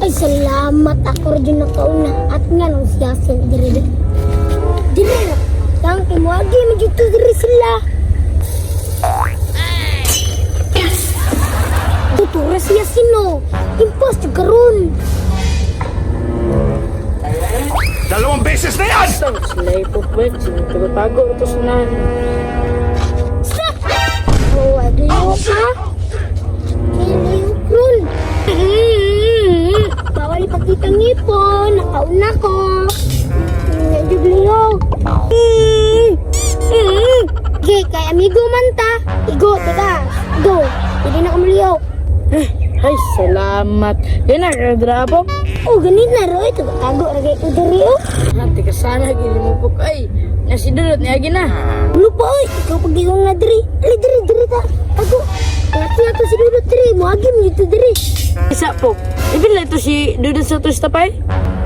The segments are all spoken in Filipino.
Ay, salamat. Ako rin nakauna. At nga nung siyasin, dire. Dire na. Yang kimuagi, magyuto dire sila. Tutura siya sino. Impos yung karoon. 2 beses na yan! Sila ipupwet, sinitago-tago ito sunan. Oh, agayok ha? Agayok ron. Bawal ipakita ngipon. Nakauna ko. Medyo gliyok. Okay, kay amigo man ta. Igo, teka. Go. Hindi na kumuliyok. Ay, salamat. Yan na, kadrapo. Oh, ganit na ro. Ito, tago. Ragay ko dari oh. Nanti ka sana, gini mo po. Ay, nasidulot niya, gina. Lupa oy. Ikaw pag ikaw nga dari. Ali, dari ta. Tago. Kaya ako si Dudut dari. Muagim dito dari. Isa po. Ibig ito si Dudut sa tos tapay?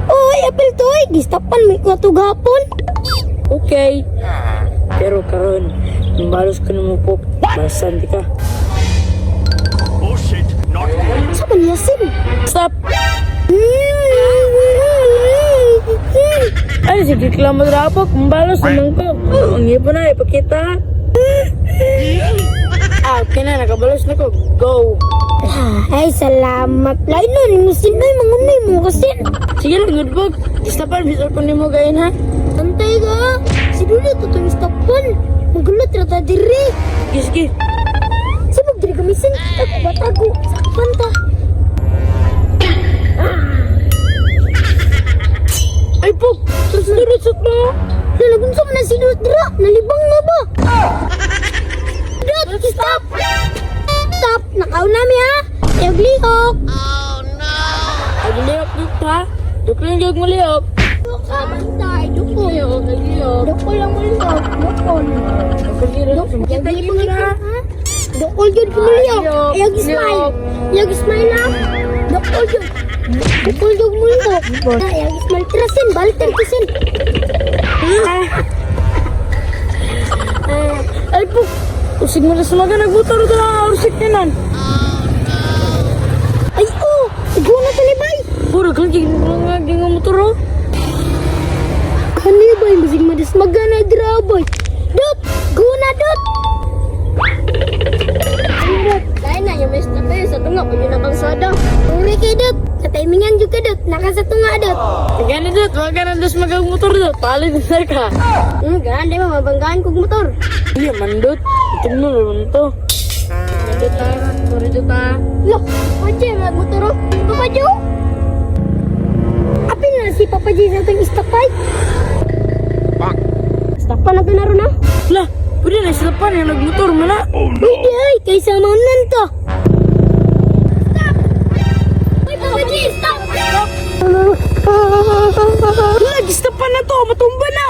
Oy, apel to oy. Gistapan mo ikaw gapon. Okay. Pero karon, imbalos ka na mo po. Balasan di ka. Oh shit, not good. Sa panyasin. Stop! Ay, sige ka lang madrapok. Imbalos naman ko. Ang ipo na, ipakita. Okay na, nakabalos na ko. Go! Ay, salamat. Lain nun, inusin na yung mga mo kasi. Sige lang, good book. Istapan, bisor ko ni mo gayin ha. Antay ka. Si Dudut ito yung stapan. Magulot rata diri. Sige, sige. Sa magdiri kamisin. Tago ba tago? Sakpan ta. Ay po, susurot mo. Lalagun sa mana si Dudut dira. Nalibang na ba? Dudut, stop! Stop! Nakauna mi ha. Ayaw lihok. Ay, liyok dito ha. Dukling liyok mo liyok. Duka, bantay. Duko. Liyok, liyok. Duko lang mo lihok. Dukol. Kita niyo mga ha? Dukol yun kumuliyok. Liyok, Ayaw gismile. liyok. Ayaw gismile ha. Dukol yun. Dukol yun mo lihok. Ayaw gismile. Tirasin, balitan kisin. Ay po, usig mo na sumaga nagbutar ito lang urusik niya nan. Ay, oh! Ikaw na talibay! Puro kang giging motor oh. Kanina ba yung masing madas magana drabay? Dot! Guna, Dot! Dot! Lain na, yung best na tayo sa tunga pag yun ang sada. Uri kay Dot! Sa timingan juga, Dot! Naka sa tunga, Dot! Sige na dito, wag ka na dos magang motor dito. Palit na ka. Ganun, di ba? Mabanggaan kong motor. Iya mandot, ito mo naman to. Mandot ha, sorry dito ha. Loh! Pache, magmotor oh! Papa Jo! Apin na si Papa J sa itong istapay? Istapan na pinaro na? Lah, pwede na sila pa na nagmotor mo na. Pwede ay, kaysa maunan to. Stop! Ay, Papa J, stop! Lagista pa na to, matumba na.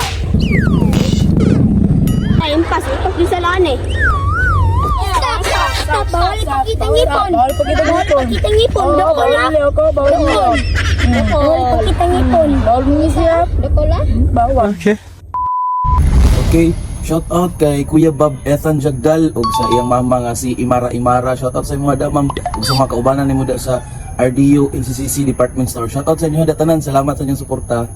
Time pass, ito sa laan eh. Stop! Stop! Bawal ipakita ngipon! Bawal ipakita ngipon. Bawal ipakita ngipon! Doko la! Bawal Doko! Bawal ipakita ngipon! Bawal mo siya. Doko la! Bawal. Okay, shout out kay Kuya Bob Ethan Jagdal ug sa iyang mama nga si Imara Imara. Shout out sa mga damang ug sa mga kaubanan nimo da sa RDU NCCC Department Store. Shout out sa inyo tanan. Salamat sa inyong suporta.